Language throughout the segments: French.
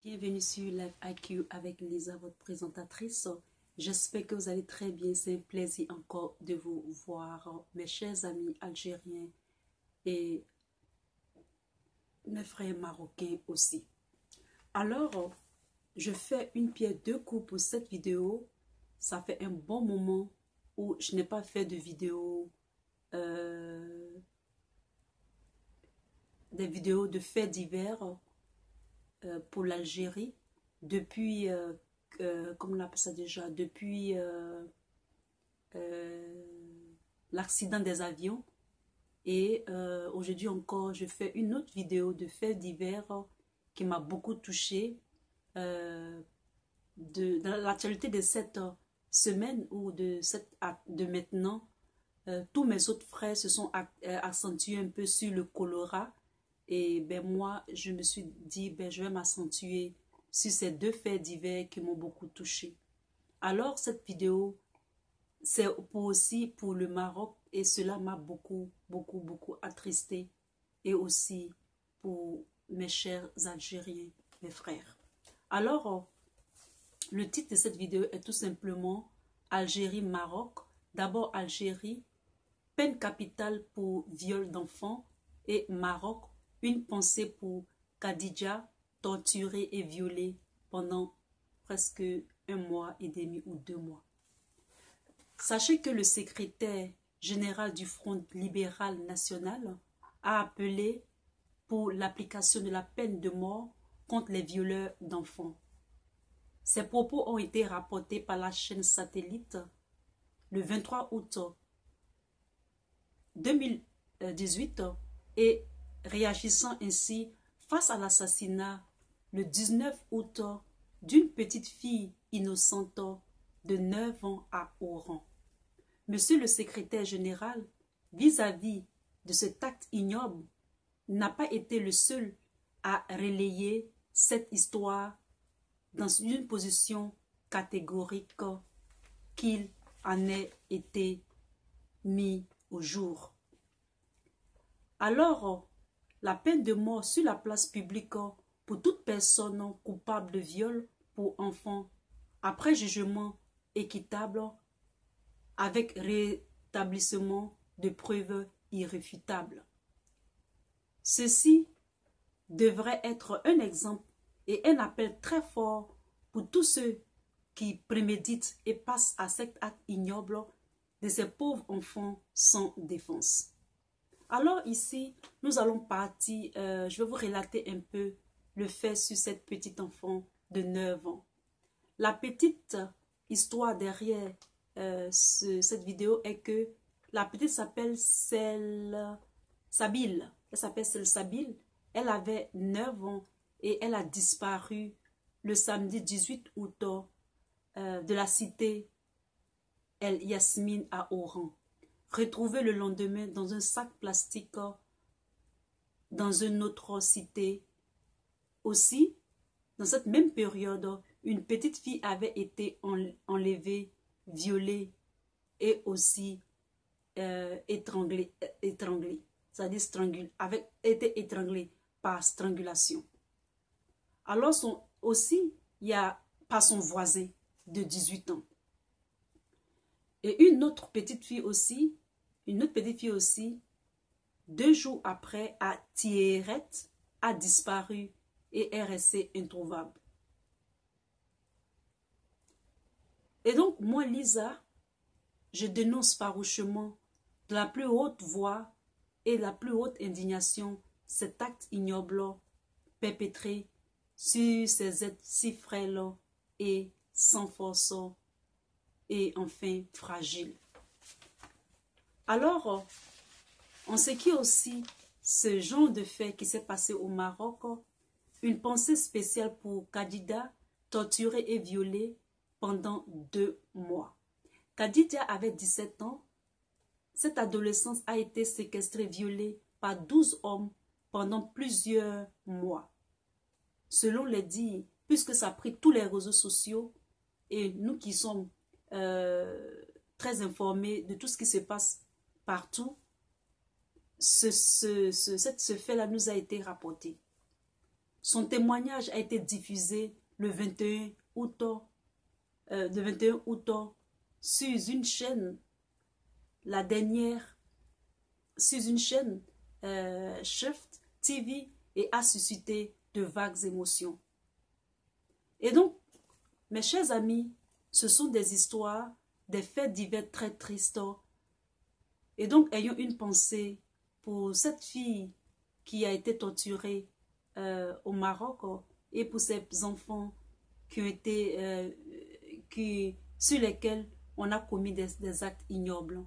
Bienvenue sur Live IQ avec Lisa, votre présentatrice. J'espère que vous allez très bien. C'est un plaisir encore de vous voir, mes chers amis algériens et mes frères marocains aussi. Alors, je fais une pierre deux coups pour cette vidéo. Ça fait un bon moment où je n'ai pas fait de vidéo, des vidéos de faits divers pour l'Algérie depuis, comment on appelle ça déjà, depuis l'accident des avions. Et aujourd'hui encore, je fais une autre vidéo de faits divers qui m'a beaucoup touchée. Dans l'actualité de cette semaine ou de maintenant, tous mes autres frères se sont accentués un peu sur le choléra. Et ben moi, je me suis dit, ben je vais m'accentuer sur ces deux faits divers qui m'ont beaucoup touchée. Alors, cette vidéo, c'est aussi pour le Maroc et cela m'a beaucoup attristé. Et aussi pour mes chers Algériens, mes frères. Alors, le titre de cette vidéo est tout simplement Algérie-Maroc. D'abord, Algérie, peine capitale pour viol d'enfants, et Maroc, une pensée pour Khadija, torturée et violée pendant presque 1 mois et demi ou 2 mois. Sachez que le secrétaire général du Front libéral national a appelé pour l'application de la peine de mort contre les violeurs d'enfants. Ces propos ont été rapportés par la chaîne satellite le 23 août 2018 et réagissant ainsi face à l'assassinat le 19 août d'une petite fille innocente de 9 ans à Oran. Monsieur le secrétaire général, vis-à-vis de cet acte ignoble, n'a pas été le seul à relayer cette histoire dans une position catégorique qu'il en ait été mis au jour. Alors, la peine de mort sur la place publique pour toute personne coupable de viol pour enfants après jugement équitable avec rétablissement de preuves irréfutables. Ceci devrait être un exemple et un appel très fort pour tous ceux qui préméditent et passent à cet acte ignoble de ces pauvres enfants sans défense. Alors ici, nous allons partir, je vais vous relater un peu le fait sur cette petite enfant de 9 ans. La petite histoire derrière cette vidéo est que la petite s'appelle Sabile. Elle s'appelle Sabile. Elle avait 9 ans et elle a disparu le samedi 18 août de la cité El Yasmine à Oran. Retrouvée le lendemain dans un sac plastique dans une autre cité. Aussi, dans cette même période, une petite fille avait été enlevée, violée et aussi étranglée. C'est-à-dire avait été étranglée par strangulation. Alors aussi, il y a par son voisin de 18 ans. Et une autre petite fille aussi, 2 jours après, à Tiéret, a disparu et est restée introuvable. Et donc, moi, Lisa, je dénonce farouchement de la plus haute voix et la plus haute indignation cet acte ignoble perpétré sur ces êtres si frêles et sans force et enfin fragiles. Alors, en ce qui est aussi ce genre de fait qui s'est passé au Maroc, une pensée spéciale pour Khadija, torturée et violée pendant 2 mois. Khadija avait 17 ans. Cette adolescente a été séquestrée, violée par 12 hommes pendant plusieurs mois. Selon les dires, puisque ça a pris tous les réseaux sociaux, et nous qui sommes très informés de tout ce qui se passe partout, ce fait-là nous a été rapporté. Son témoignage a été diffusé le 21 août, sur une chaîne, la dernière, sur une chaîne Shift TV, et a suscité de vagues émotions. Et donc, mes chers amis, ce sont des histoires, des faits divers très tristes. Et donc, ayons une pensée pour cette fille qui a été torturée au Maroc, et pour ces enfants qui ont été, sur lesquels on a commis des actes ignobles.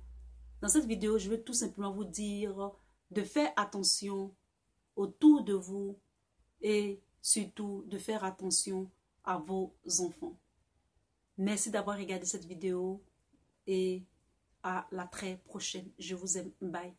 Dans cette vidéo, je veux tout simplement vous dire de faire attention autour de vous et surtout de faire attention à vos enfants. Merci d'avoir regardé cette vidéo et à la très prochaine. Je vous aime. Bye.